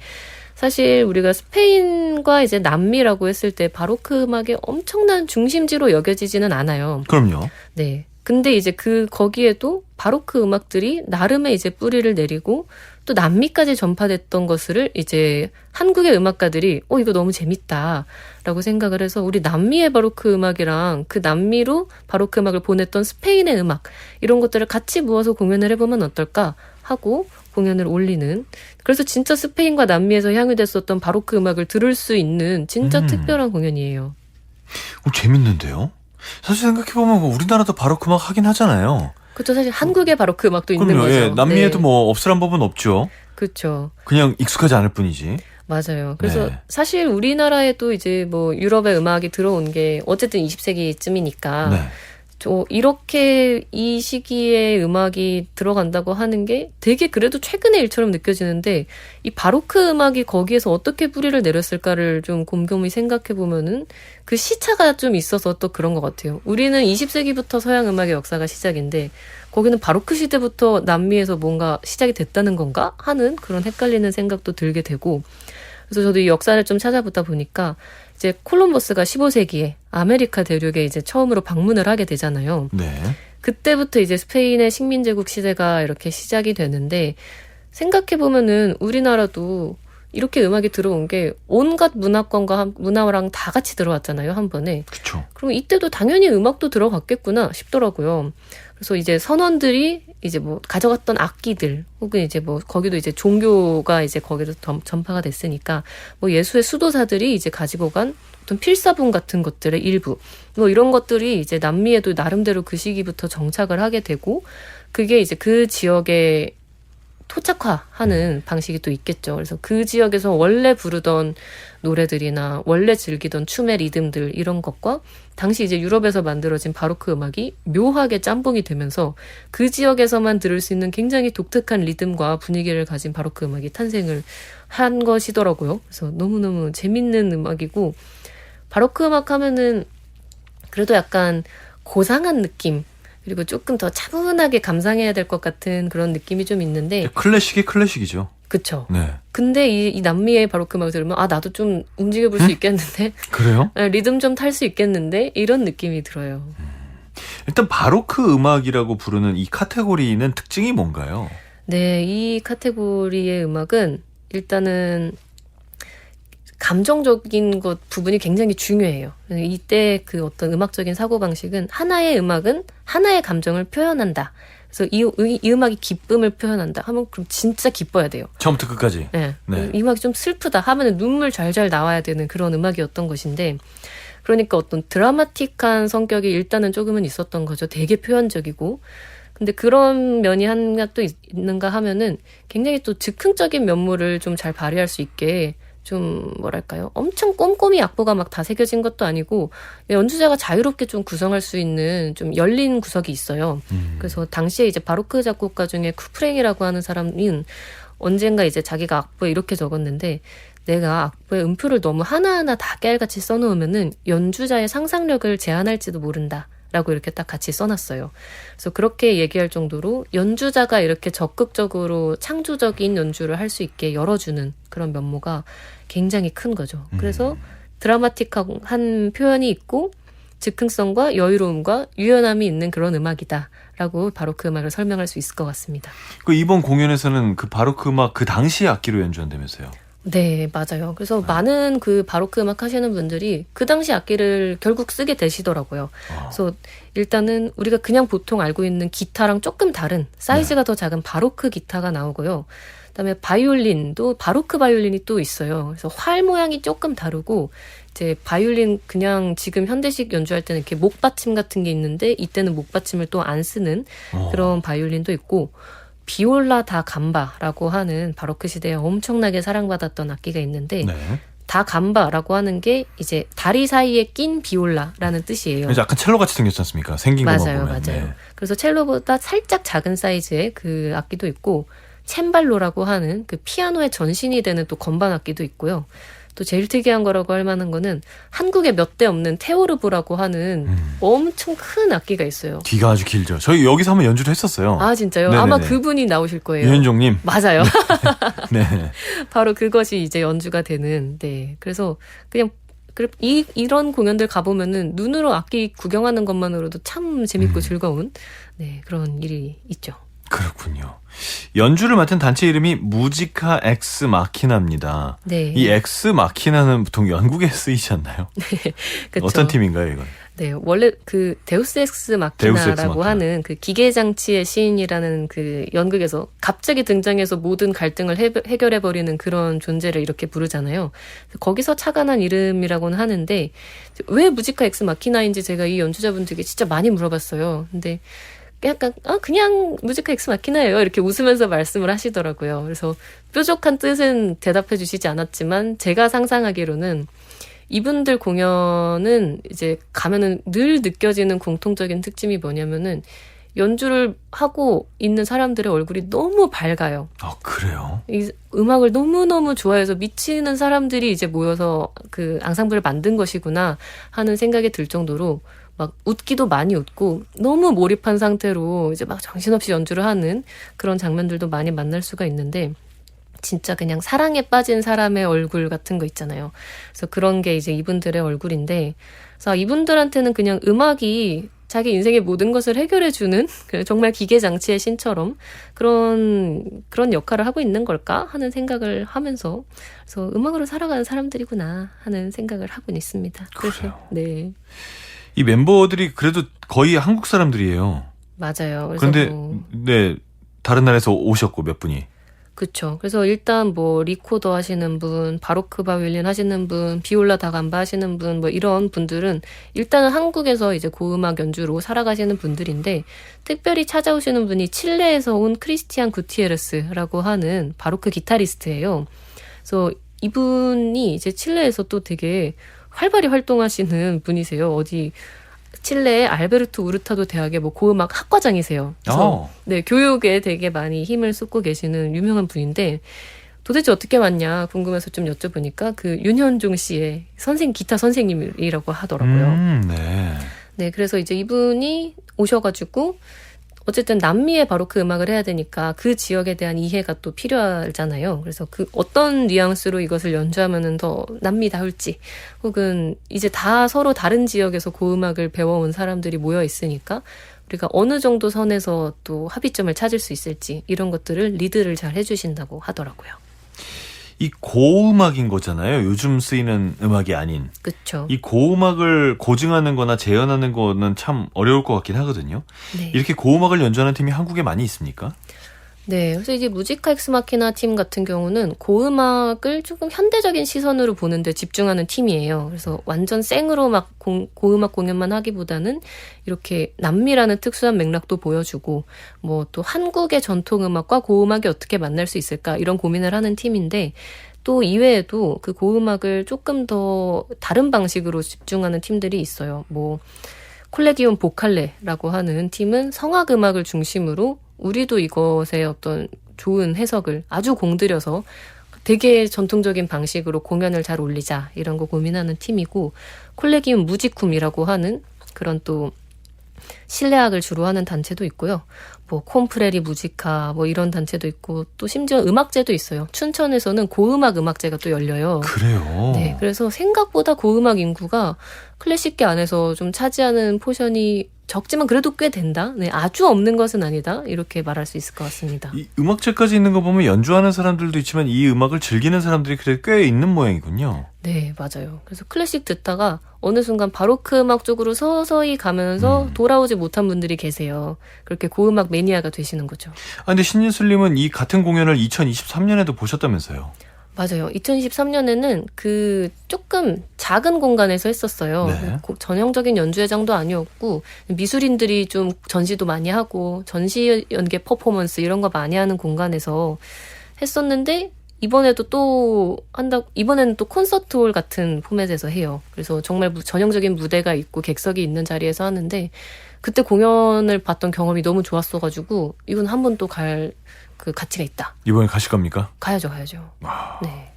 사실 우리가 스페인과 이제 남미라고 했을 때 바로크 음악의 엄청난 중심지로 여겨지지는 않아요. 그럼요. 네. 근데 이제 거기에도 바로크 음악들이 나름의 이제 뿌리를 내리고 또 남미까지 전파됐던 것을 이제 한국의 음악가들이 이거 너무 재밌다라고 생각을 해서 우리 남미의 바로크 음악이랑 그 남미로 바로크 음악을 보냈던 스페인의 음악, 이런 것들을 같이 모아서 공연을 해보면 어떨까 하고 공연을 올리는, 그래서 진짜 스페인과 남미에서 향유됐었던 바로크 음악을 들을 수 있는 진짜 특별한 공연이에요. 재밌는데요? 사실 생각해보면 우리나라도 바로크 음악 하긴 하잖아요. 그렇죠. 사실 한국의 바로크 음악도 있는 그럼요. 거죠. 예, 남미에도 네. 뭐 없으란 법은 없죠. 그렇죠. 그냥 익숙하지 않을 뿐이지. 맞아요. 그래서 사실 우리나라에도 이제 뭐 유럽의 음악이 들어온 게 어쨌든 20세기쯤이니까 이렇게 이 시기에 음악이 들어간다고 하는 게 되게 그래도 최근의 일처럼 느껴지는데, 이 바로크 음악이 거기에서 어떻게 뿌리를 내렸을까를 좀 곰곰이 생각해 보면은 그 시차가 좀 있어서 또 그런 것 같아요. 우리는 20세기부터 서양 음악의 역사가 시작인데 거기는 바로크 시대부터 남미에서 뭔가 시작이 됐다는 건가 하는 그런 헷갈리는 생각도 들게 되고, 그래서 저도 이 역사를 좀 찾아보다 보니까 이제 콜럼버스가 15세기에 아메리카 대륙에 이제 처음으로 방문을 하게 되잖아요. 네. 그때부터 이제 스페인의 식민제국 시대가 이렇게 시작이 되는데, 생각해보면은 우리나라도 이렇게 음악이 들어온 게 온갖 문화권과 문화랑 다 같이 들어왔잖아요, 한 번에. 그렇죠. 그럼 이때도 당연히 음악도 들어갔겠구나 싶더라고요. 그래서 이제 선원들이 이제 뭐 가져갔던 악기들, 혹은 이제 뭐 거기도 이제 종교가 이제 거기도 전파가 됐으니까 뭐 예수의 수도사들이 이제 가지고 간 어떤 필사본 같은 것들의 일부, 뭐 이런 것들이 이제 남미에도 나름대로 그 시기부터 정착을 하게 되고, 그게 이제 그 지역에 토착화하는 방식이 또 있겠죠. 그래서 그 지역에서 원래 부르던 노래들이나 원래 즐기던 춤의 리듬들, 이런 것과 당시 이제 유럽에서 만들어진 바로크 음악이 묘하게 짬뽕이 되면서 그 지역에서만 들을 수 있는 굉장히 독특한 리듬과 분위기를 가진 바로크 음악이 탄생을 한 것이더라고요. 그래서 너무너무 재밌는 음악이고, 바로크 음악 하면은 그래도 약간 고상한 느낌, 그리고 조금 더 차분하게 감상해야 될 것 같은 그런 느낌이 좀 있는데, 클래식이 클래식이죠. 그쵸. 네. 근데 이 남미의 바로크 음악을 들으면 나도 좀 움직여볼 수 있겠는데, 그래요? 리듬 좀 탈 수 있겠는데, 이런 느낌이 들어요. 일단 바로크 음악이라고 부르는 이 카테고리는 특징이 뭔가요? 네, 이 카테고리의 음악은 일단은 감정적인 부분이 굉장히 중요해요. 이때 그 어떤 음악적인 사고방식은 하나의 음악은 하나의 감정을 표현한다. 그래서 이 음악이 기쁨을 표현한다 하면 그럼 진짜 기뻐야 돼요. 처음부터 끝까지. 네. 이 음악이 좀 슬프다 하면 눈물 잘잘 나와야 되는 그런 음악이었던 것인데, 그러니까 어떤 드라마틱한 성격이 일단은 조금은 있었던 거죠. 되게 표현적이고. 근데 그런 면이 하나 또 있는가 하면은 굉장히 또 즉흥적인 면모를 좀 잘 발휘할 수 있게, 좀 뭐랄까요, 엄청 꼼꼼히 악보가 막 다 새겨진 것도 아니고 연주자가 자유롭게 좀 구성할 수 있는 좀 열린 구석이 있어요. 그래서 당시에 이제 바로크 작곡가 중에 쿠프랭이라고 하는 사람은 언젠가 이제 자기가 악보에 이렇게 적었는데 내가 악보에 음표를 너무 하나하나 다 깨알같이 써놓으면은 연주자의 상상력을 제한할지도 모른다. 라고 이렇게 딱 같이 써놨어요. 그래서 그렇게 얘기할 정도로 연주자가 이렇게 적극적으로 창조적인 연주를 할 수 있게 열어주는 그런 면모가 굉장히 큰 거죠. 그래서 드라마틱한 표현이 있고 즉흥성과 여유로움과 유연함이 있는 그런 음악이다라고 바로크 음악을 설명할 수 있을 것 같습니다. 그 이번 공연에서는 그 바로크 음악 그 당시 악기로 연주한다면서요? 네, 맞아요. 그래서 많은 그 바로크 음악 하시는 분들이 그 당시 악기를 결국 쓰게 되시더라고요. 그래서 일단은 우리가 그냥 보통 알고 있는 기타랑 조금 다른 사이즈가 더 작은 바로크 기타가 나오고요. 그다음에 바이올린도 바로크 바이올린이 또 있어요. 그래서 활 모양이 조금 다르고 이제 바이올린 그냥 지금 현대식 연주할 때는 이렇게 목받침 같은 게 있는데 이때는 목받침을 또 안 쓰는 그런 바이올린도 있고 비올라 다 감바라고 하는 바로크 시대에 엄청나게 사랑받았던 악기가 있는데 네. 다 감바라고 하는 게 이제 다리 사이에 낀 비올라라는 뜻이에요. 약간 첼로 같이 생겼지 않습니까? 생긴 것만 맞아요, 보면. 맞아요. 네. 그래서 첼로보다 살짝 작은 사이즈의 그 악기도 있고 챈발로라고 하는 그 피아노의 전신이 되는 또 건반 악기도 있고요. 또 제일 특이한 거라고 할 만한 거는 한국에 몇 대 없는 테오르브라고 하는 엄청 큰 악기가 있어요. 뒤가 아주 길죠. 저희 여기서 한번 연주를 했었어요. 아, 진짜요? 네네네. 아마 그분이 나오실 거예요. 유현종님. 맞아요. 네. 바로 그것이 이제 연주가 되는, 네. 그래서 그냥, 이런 공연들 가보면은 눈으로 악기 구경하는 것만으로도 참 재밌고 즐거운, 네, 그런 일이 있죠. 그렇군요. 연주를 맡은 단체 이름이 무지카 엑스 마키나입니다. 네. 이 엑스 마키나는 보통 영국에 쓰이지 않나요? 그쵸. 어떤 팀인가요, 이건? 네, 원래 그 데우스 엑스 마키나라고 하는 그 기계장치의 시인이라는 그 연극에서 갑자기 등장해서 모든 갈등을 해결해버리는 그런 존재를 이렇게 부르잖아요. 거기서 착안한 이름이라고는 하는데 왜 무지카 엑스 마키나인지 제가 이 연주자분들에게 진짜 많이 물어봤어요. 근데 약간 그냥 무지카 엑스 마키나예요. 이렇게 웃으면서 말씀을 하시더라고요. 그래서 뾰족한 뜻은 대답해 주시지 않았지만 제가 상상하기로는 이분들 공연은 이제 가면은 늘 느껴지는 공통적인 특징이 뭐냐면은 연주를 하고 있는 사람들의 얼굴이 너무 밝아요. 아, 그래요? 이 음악을 너무너무 좋아해서 미치는 사람들이 이제 모여서 그 앙상블을 만든 것이구나 하는 생각이 들 정도로 막 웃기도 많이 웃고 너무 몰입한 상태로 이제 막 정신없이 연주를 하는 그런 장면들도 많이 만날 수가 있는데 진짜 그냥 사랑에 빠진 사람의 얼굴 같은 거 있잖아요. 그래서 그런 게 이제 이분들의 얼굴인데 그래서 이분들한테는 그냥 음악이 자기 인생의 모든 것을 해결해주는 정말 기계장치의 신처럼 그런 역할을 하고 있는 걸까 하는 생각을 하면서 그래서 음악으로 살아가는 사람들이구나 하는 생각을 하고는 있습니다. 그래요. 네. 이 멤버들이 그래도 거의 한국 사람들이에요. 맞아요. 그래서 그런데 네, 다른 나라에서 오셨고 몇 분이. 그렇죠. 그래서 일단 뭐 리코더 하시는 분, 바로크 바이올린 하시는 분, 비올라 다감바 하시는 분, 뭐 이런 분들은 일단은 한국에서 이제 고음악 연주로 살아가시는 분들인데 특별히 찾아오시는 분이 칠레에서 온 크리스티안 구티에레스라고 하는 바로크 기타리스트예요. 그래서 이분이 이제 칠레에서 또 되게 활발히 활동하시는 분이세요. 어디 칠레의 알베르토 우르타도 대학의 뭐 고음악 학과장이세요. 그래서 네, 교육에 되게 많이 힘을 쏟고 계시는 유명한 분인데 도대체 어떻게 왔냐 궁금해서 좀 여쭤보니까 그 윤현종 씨의 기타 선생님이라고 하더라고요. 네. 네, 그래서 이제 이분이 오셔가지고 어쨌든 남미의 바로크 음악을 해야 되니까 그 지역에 대한 이해가 또 필요하잖아요. 그래서 그 어떤 뉘앙스로 이것을 연주하면은 더 남미다울지 혹은 이제 다 서로 다른 지역에서 고음악을 배워온 사람들이 모여 있으니까 우리가 어느 정도 선에서 또 합의점을 찾을 수 있을지 이런 것들을 리드를 잘 해주신다고 하더라고요. 이 고음악인 거잖아요. 요즘 쓰이는 음악이 아닌. 그렇죠. 이 고음악을 고증하는 거나 재현하는 거는 참 어려울 것 같긴 하거든요. 네. 이렇게 고음악을 연주하는 팀이 한국에 많이 있습니까? 네, 그래서 이제 무지카 엑스마키나 팀 같은 경우는 고음악을 조금 현대적인 시선으로 보는데 집중하는 팀이에요. 그래서 완전 생으로 막 고음악 공연만 하기보다는 이렇게 남미라는 특수한 맥락도 보여주고 뭐 또 한국의 전통음악과 고음악이 어떻게 만날 수 있을까 이런 고민을 하는 팀인데 또 이외에도 그 고음악을 조금 더 다른 방식으로 집중하는 팀들이 있어요. 뭐 콜레기움 보칼레라고 하는 팀은 성악 음악을 중심으로 우리도 이것의 어떤 좋은 해석을 아주 공들여서 되게 전통적인 방식으로 공연을 잘 올리자 이런 거 고민하는 팀이고, 콜레기움 무지쿰이라고 하는 그런 또 실내악을 주로 하는 단체도 있고요. 뭐 콤프레리 무지카 뭐 이런 단체도 있고, 또 심지어 음악제도 있어요. 춘천에서는 고음악 음악제가 또 열려요. 그래요? 네, 그래서 생각보다 고음악 인구가 클래식계 안에서 좀 차지하는 포션이 적지만 그래도 꽤 된다. 네, 아주 없는 것은 아니다. 이렇게 말할 수 있을 것 같습니다. 이 음악제까지 있는 거 보면 연주하는 사람들도 있지만 이 음악을 즐기는 사람들이 그래 꽤 있는 모양이군요. 네, 맞아요. 그래서 클래식 듣다가 어느 순간 바로크 음악 쪽으로 서서히 가면서 돌아오지 못한 분들이 계세요. 그렇게 고음악 매니아가 되시는 거죠. 아, 근데 신예슬님은 이 같은 공연을 2023년에도 보셨다면서요? 맞아요. 2023년에는 그 조금 작은 공간에서 했었어요. 네. 전형적인 연주회장도 아니었고, 미술인들이 좀 전시도 많이 하고 전시 연계 퍼포먼스 이런 거 많이 하는 공간에서 했었는데, 이번에는 또 콘서트홀 같은 포맷에서 해요. 그래서 정말 전형적인 무대가 있고 객석이 있는 자리에서 하는데, 그때 공연을 봤던 경험이 너무 좋았어가지고 이건 한 번 또 갈 그 가치가 있다. 이번에 가실 겁니까? 가야죠. 와, 네.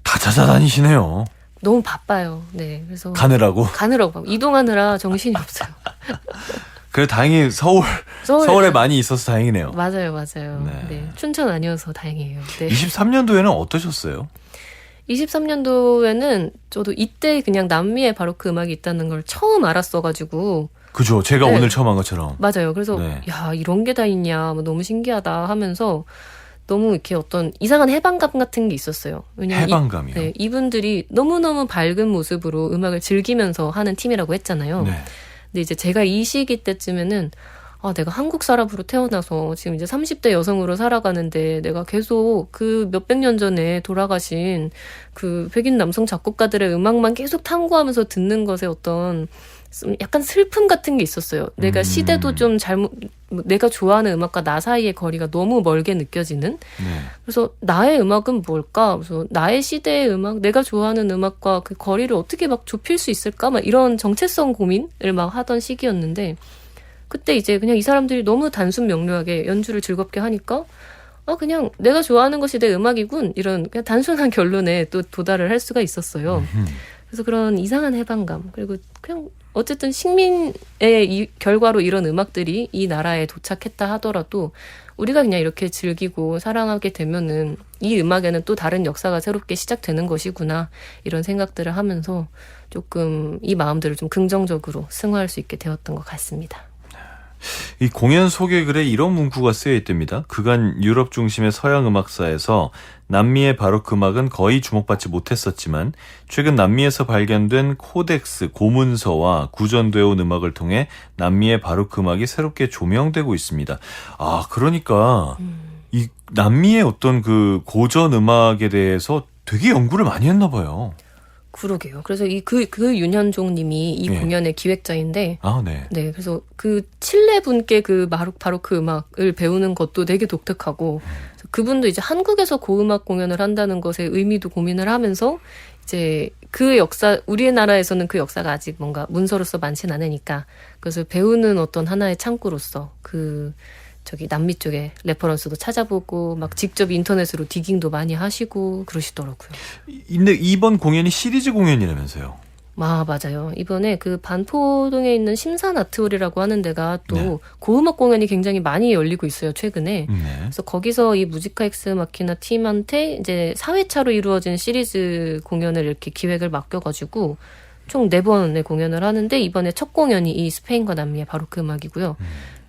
다 찾아다니시네요. 너무 바빠요. 네, 그래서 가느라고. 이동하느라 정신이 없어요. 그래 다행히 서울에 많이 있어서 다행이네요. 맞아요. 네. 네, 춘천 아니어서 다행이에요. 네. 23년도에는 어떠셨어요? 23년도에는 저도 이때 그냥 남미의 바로크 음악이 있다는 걸 처음 알았어가지고. 그죠. 제가 네. 오늘 처음 한 것처럼. 맞아요. 그래서 네. 야, 이런 게 다 있냐, 뭐 너무 신기하다 하면서 너무 이렇게 어떤 이상한 해방감 같은 게 있었어요. 왜냐면 해방감이요? 네, 이분들이 너무너무 밝은 모습으로 음악을 즐기면서 하는 팀이라고 했잖아요. 네. 근데 이제 제가 이 시기 때쯤에는 내가 한국 사람으로 태어나서 지금 이제 30대 여성으로 살아가는데 내가 계속 그 몇백 년 전에 돌아가신 그 백인 남성 작곡가들의 음악만 계속 탐구하면서 듣는 것에 어떤 약간 슬픔 같은 게 있었어요. 내가 시대도 좀 내가 좋아하는 음악과 나 사이의 거리가 너무 멀게 느껴지는. 네. 그래서 나의 음악은 뭘까? 그래서 나의 시대의 음악, 내가 좋아하는 음악과 그 거리를 어떻게 막 좁힐 수 있을까? 막 이런 정체성 고민을 막 하던 시기였는데, 그때 이제 그냥 이 사람들이 너무 단순 명료하게 연주를 즐겁게 하니까 그냥 내가 좋아하는 것이 내 음악이군, 이런 그냥 단순한 결론에 또 도달을 할 수가 있었어요. 그래서 그런 이상한 해방감, 그리고 그냥 어쨌든 식민의 이 결과로 이런 음악들이 이 나라에 도착했다 하더라도 우리가 그냥 이렇게 즐기고 사랑하게 되면은 이 음악에는 또 다른 역사가 새롭게 시작되는 것이구나, 이런 생각들을 하면서 조금 이 마음들을 좀 긍정적으로 승화할 수 있게 되었던 것 같습니다. 이 공연 소개글에 이런 문구가 쓰여 있답니다. 그간 유럽 중심의 서양 음악사에서 남미의 바로크 음악은 거의 주목받지 못했었지만 최근 남미에서 발견된 코덱스, 고문서와 구전되어 온 음악을 통해 남미의 바로크 음악이 새롭게 조명되고 있습니다. 그러니까 이 남미의 어떤 그 고전 음악에 대해서 되게 연구를 많이 했나 봐요. 그러게요. 그래서 그 윤현종 님이 이 예. 공연의 기획자인데, 네. 네, 그래서 그 칠레 분께 그 바로크 음악을 배우는 것도 되게 독특하고, 그래서 그분도 이제 한국에서 고음악 공연을 한다는 것에 의미도 고민을 하면서 이제 그 역사, 우리나라에서는 그 역사가 아직 뭔가 문서로서 많진 않으니까 그것을 배우는 어떤 하나의 창구로서 남미 쪽에 레퍼런스도 찾아보고 막 직접 인터넷으로 디깅도 많이 하시고 그러시더라고요. 근데 이번 공연이 시리즈 공연이라면서요? 맞아요. 이번에 그 반포동에 있는 심산 아트홀이라고 하는 데가 또 네. 고음악 공연이 굉장히 많이 열리고 있어요, 최근에. 네. 그래서 거기서 이 무지카 엑스 마키나 팀한테 이제 4회차로 이루어진 시리즈 공연을 이렇게 기획을 맡겨가지고 총 4번의 공연을 하는데, 이번에 첫 공연이 이 스페인과 남미의 바로크 음악이고요.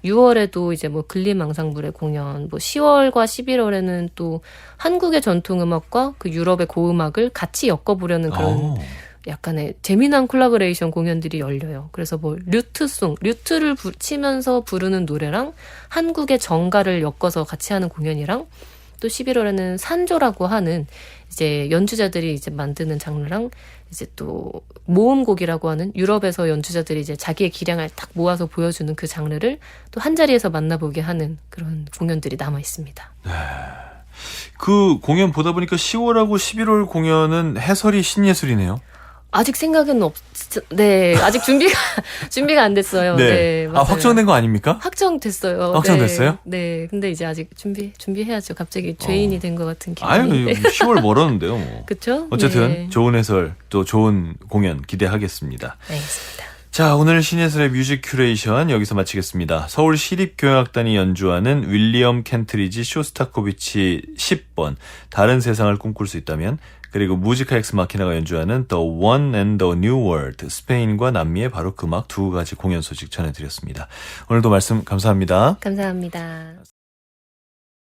6월에도 이제 뭐 글림 앙상블의 공연, 뭐 10월과 11월에는 또 한국의 전통음악과 그 유럽의 고음악을 같이 엮어보려는 그런 약간의 재미난 콜라보레이션 공연들이 열려요. 그래서 뭐 류트를 치면서 부르는 노래랑 한국의 정가를 엮어서 같이 하는 공연이랑, 또 11월에는 산조라고 하는 이제 연주자들이 이제 만드는 장르랑 이제 또 모음곡이라고 하는 유럽에서 연주자들이 이제 자기의 기량을 딱 모아서 보여주는 그 장르를 또 한 자리에서 만나보게 하는 그런 공연들이 남아 있습니다. 그 공연 보다 보니까 10월하고 11월 공연은 해설이 신예술이네요. 아직 생각은 네, 아직 준비가 안 됐어요. 네, 아, 맞아요. 확정된 거 아닙니까? 확정됐어요. 확정됐어요? 네. 근데 이제 아직 준비해야죠. 갑자기 죄인이 된 것 같은 기분이. 아유, 10월 멀었는데요, 뭐. 그쵸? 어쨌든 네. 좋은 해설 또 좋은 공연 기대하겠습니다. 알겠습니다. 자, 오늘 신예슬의 뮤직 큐레이션 여기서 마치겠습니다. 서울시립교향악단이 연주하는 윌리엄 켄트리지 쇼스타코비치 10번 다른 세상을 꿈꿀 수 있다면, 그리고 무지카 엑스 마키나가 연주하는 The One and the New World, 스페인과 남미의 바로 그 음악 두 가지 공연 소식 전해드렸습니다. 오늘도 말씀 감사합니다. 감사합니다.